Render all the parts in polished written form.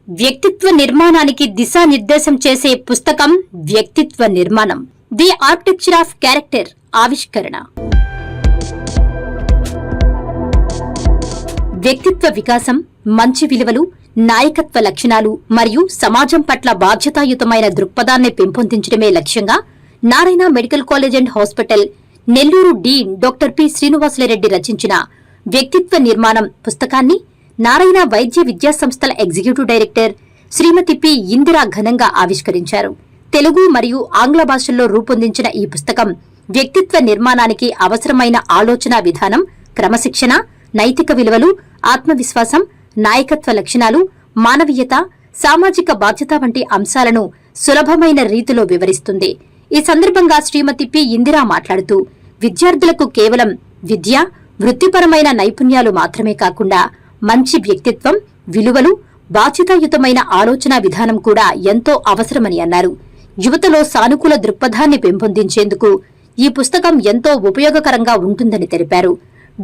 వ్యక్తిత్వ నిర్మాణానికి దిశానిర్దేశం చేసే పుస్తకం వ్యక్తిత్వ నిర్మాణం, ది ఆర్కిటెక్చర్ ఆఫ్ క్యారెక్టర్ ఆవిష్కరణ. వ్యక్తిత్వ వికాసం, మంచి విలువలు, నాయకత్వ లక్షణాలు మరియు సమాజం పట్ల బాధ్యతాయుతమైన దృక్పథాన్ని పెంపొందించడమే లక్ష్యంగా Narayana medical college and hospital, Nellore dean doctor P. Srinivasulu Reddy రచించిన వ్యక్తిత్వ నిర్మాణం పుస్తకాన్ని నారాయణ వైద్య విద్యా సంస్థల ఎగ్జిక్యూటివ్ డైరెక్టర్ శ్రీమతి పి. ఇందిరా ఘనంగా ఆవిష్కరించారు. తెలుగు మరియు ఆంగ్ల భాషల్లో రూపొందించిన ఈ పుస్తకం వ్యక్తిత్వ నిర్మాణానికి అవసరమైన ఆలోచనా విధానం, క్రమశిక్షణ, నైతిక విలువలు, ఆత్మవిశ్వాసం, నాయకత్వ లక్షణాలు, మానవీయత, సామాజిక బాధ్యత వంటి అంశాలను సులభమైన రీతిలో వివరిస్తుంది. ఈ సందర్భంగా శ్రీమతి పి. ఇందిరా మాట్లాడుతూ, విద్యార్థులకు కేవలం విద్య, వృత్తిపరమైన నైపుణ్యాలు మాత్రమే కాకుండా మంచి వ్యక్తిత్వం, విలువలు, బాధ్యతాయుతమైన ఆలోచనా విధానం కూడా ఎంతో అవసరమని అన్నారు. యువతలో సానుకూల దృక్పథాన్ని పెంపొందించేందుకు ఈ పుస్తకం ఎంతో ఉపయోగకరంగా ఉంటుందని తెలిపారు.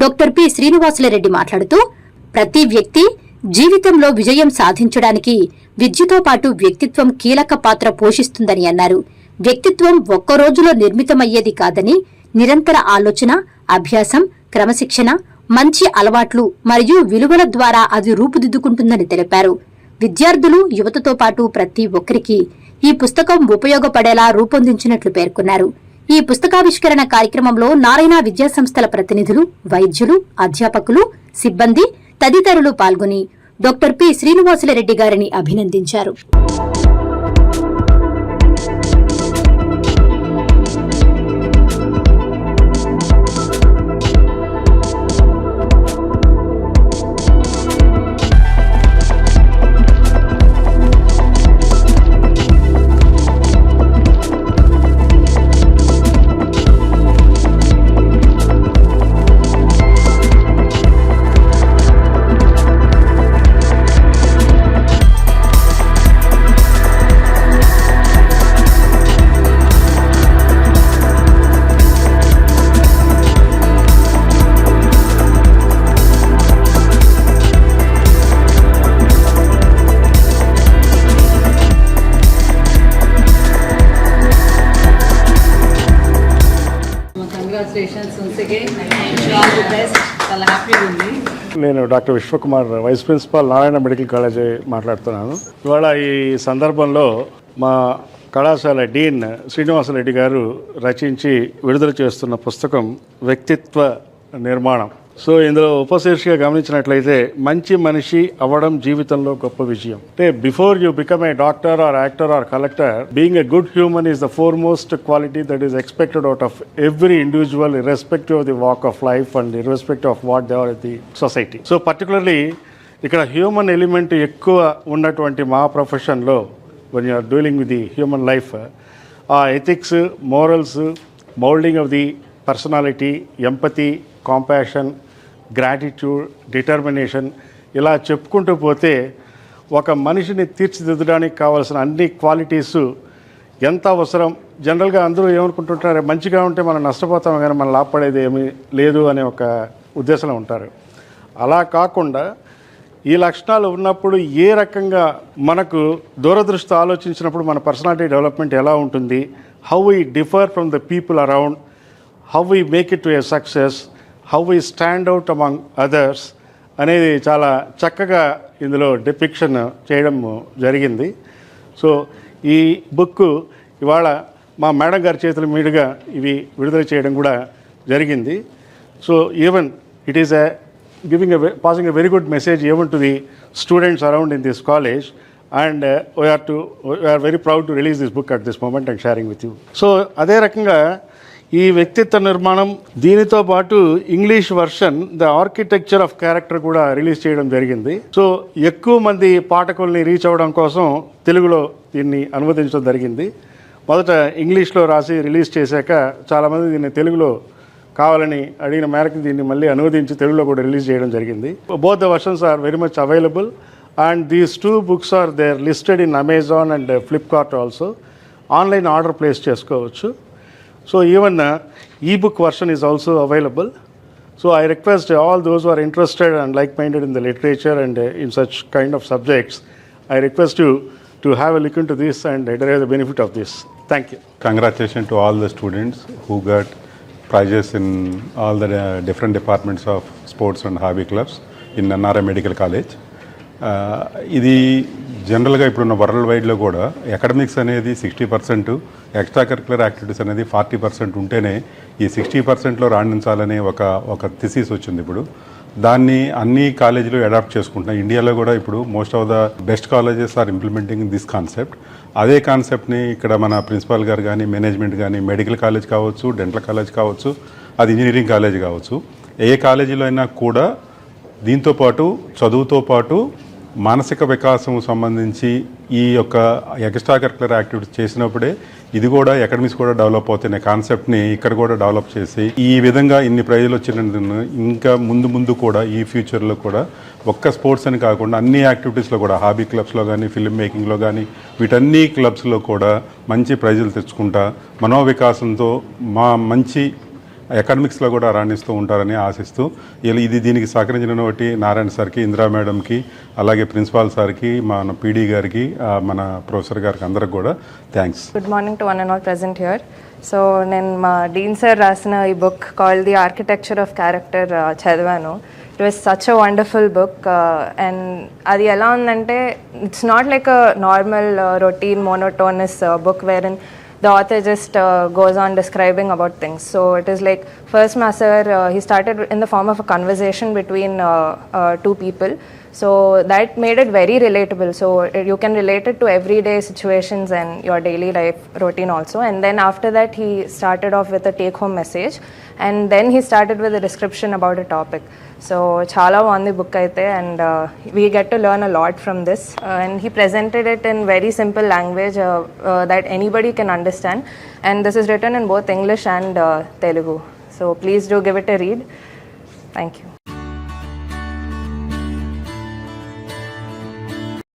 Doctor P. శ్రీనివాసులరెడ్డి మాట్లాడుతూ, ప్రతి వ్యక్తి జీవితంలో విజయం సాధించడానికి విద్యతో పాటు వ్యక్తిత్వం కీలక పాత్ర పోషిస్తుందని అన్నారు. వ్యక్తిత్వం ఒక్క రోజులో నిర్మితమయ్యేది కాదని, నిరంతర ఆలోచన, అభ్యాసం, క్రమశిక్షణ, మంచి అలవాట్లు మరియు విలువల ద్వారా అది రూపుదిద్దుకుంటుందని తెలిపారు. విద్యార్థులు, యువతతో పాటు ప్రతి ఒక్కరికి ఈ పుస్తకం ఉపయోగపడేలా రూపొందించినట్లు పేర్కొన్నారు. ఈ పుస్తకావిష్కరణ కార్యక్రమంలో నారాయణ విద్యా సంస్థల ప్రతినిధులు, వైద్యులు, అధ్యాపకులు, సిబ్బంది తదితరులు పాల్గొని డాక్టర్ పి. శ్రీనివాసులరెడ్డి గారిని అభినందించారు. నేను doctor Vishwakumar, vice principal, Narayana medical college మాట్లాడుతున్నాను. ఇవాళ ఈ సందర్భంలో మా కళాశాల డీన్ శ్రీనివాసులరెడ్డి గారు రచించి విడుదల చేస్తున్న పుస్తకం వ్యక్తిత్వ నిర్మాణం. సో ఇందులో ఉపశీర్షిగా గమనించినట్లయితే మంచి మనిషి అవ్వడం జీవితంలో గొప్ప విజయం. అంటే before you become a doctor or actor or collector, being a good human is the foremost quality that is expected out of every individual, irrespective of the walk of life and irrespective of what they are in the society. So particularly ఇక్కడ human element ఎక్కువ ఉన్నటువంటి మా ప్రొఫెషన్లో when you are dealing with the human life, ethics, morals, molding of the personality, empathy, compassion, gratitude, determination, ఇలా చెప్పుకుంటూ పోతే ఒక మనిషిని తీర్చిదిద్దడానికి కావాల్సిన అన్ని క్వాలిటీస్ ఎంత అవసరం. జనరల్గా అందరూ ఏమనుకుంటుంటారు, మంచిగా ఉంటే మనం నష్టపోతాం కానీ మనం లాభపడేది ఏమీ లేదు అనే ఒక ఉద్దేశంలో ఉంటారు. అలా కాకుండా ఈ లక్షణాలు ఉన్నప్పుడు ఏ రకంగా మనకు దూరదృష్టి ఆలోచించినప్పుడు మన పర్సనాలిటీ డెవలప్మెంట్ ఎలా ఉంటుంది, how we differ from the people around, how we make it to A success, how we stand out among others అనేది చాలా చక్కగా ఇందులో డిపిక్షన్ చేయడం జరిగింది. సో ఈ బుక్ ఇవాళ మా మేడం గారి చేతుల మీదుగా ఇవి విడుదల చేయడం కూడా జరిగింది. So even it is passing a very good message even to the students around in this college, and we are very proud to release this book at this moment and sharing with you. So అదే రకంగా ఈ వ్యక్తిత్వ నిర్మాణం దీనితో పాటు English version the architecture of character కూడా release చేయడం జరిగింది. సో ఎక్కువ మంది పాఠకుల్ని రీచ్ అవ్వడం కోసం తెలుగులో దీన్ని అనువదించడం జరిగింది. మొదట ఇంగ్లీష్లో రాసి రిలీజ్ చేశాక చాలామంది దీన్ని తెలుగులో కావాలని అడిగిన మేరకు దీన్ని మళ్ళీ అనువదించి తెలుగులో కూడా రిలీజ్ చేయడం జరిగింది. Both the versions are very much available and these 2 books are there listed in Amazon and Flipkart also. Online order place చేసుకోవచ్చు. So even ebook version is also available. So I request all those who are interested and like-minded in the literature and in such kind of subjects, I request you to have a look into this and derive the benefit of this. Thank you. Congratulations to all the students who got prizes in all the different departments of sports and hobby clubs in NRI Medical College. ఇది జనరల్గా ఇప్పుడున్న world వైడ్లో కూడా academics అనేది 60%, extra curricular activities అనేది 40% ఉంటేనే ఈ 60%లో రాణించాలనే ఒక థిసిస్ వచ్చింది ఇప్పుడు. దాన్ని అన్ని కాలేజీలు అడాప్ట్ చేసుకుంటున్నాయి. ఇండియాలో కూడా ఇప్పుడు most of the best colleges are implementing this concept. అదే కాన్సెప్ట్ని ఇక్కడ మన ప్రిన్సిపాల్ గారు కానీ, మేనేజ్మెంట్ కానీ, మెడికల్ కాలేజ్ కావచ్చు, డెంటల్ కాలేజ్ కావచ్చు, అది ఇంజనీరింగ్ కాలేజ్ కావచ్చు, ఏ కాలేజీలో అయినా కూడా దీంతోపాటు చదువుతో పాటు మానసిక వికాసం సంబంధించి ఈ యొక్క ఎక్స్ట్రా కరిక్యులర్ యాక్టివిటీస్ చేసినప్పుడే ఇది కూడా అకాడమిక్స్ కూడా డెవలప్ అవుతున్న కాన్సెప్ట్ని ఇక్కడ కూడా డెవలప్ చేసి ఈ విధంగా ఇన్ని ప్రైజులు వచ్చినందుకు ఇంకా ముందు కూడా ఈ ఫ్యూచర్లో కూడా ఒక్క స్పోర్ట్స్ అని కాకుండా అన్ని యాక్టివిటీస్లో కూడా హాబీ క్లబ్స్లో కానీ, ఫిల్మ్ మేకింగ్లో కానీ, వీటన్ని క్లబ్స్లో కూడా మంచి ప్రైజులు తెచ్చుకుంటా మనోవికాసంతో మంచి అకాడమిక్స్లో కూడా రాణిస్తూ ఉంటారని ఆశిస్తూ ఇది దీనికి సహకరించినటువంటి నారాయణ సార్కి, ఇందిరా మేడంకి, అలాగే ప్రిన్సిపాల్ సార్కి, మన పీడీ గారికి, మన ప్రొఫెసర్ గారికి అందరికి కూడా thanks. Good morning to one and all present here. So నేను మా డీన్ సార్ రాసిన ఈ book called the architecture of character చదివాను. It was such a wonderful book and అది ఎలా ఉందంటే it's not like a normal routine monotonous book where in the author just goes on describing about things. So it is like first Master, he started in the form of a conversation between two people. So that made it very relatable. So you can relate it to everyday situations and your daily life routine also. And then after that, he started off with a take-home message. And then he started with a description about a topic. So chala on the book aithe, and we get to learn a lot from this. And he presented it in very simple language that anybody can understand. And this is written in both English and Telugu. So please do give it a read. Thank you.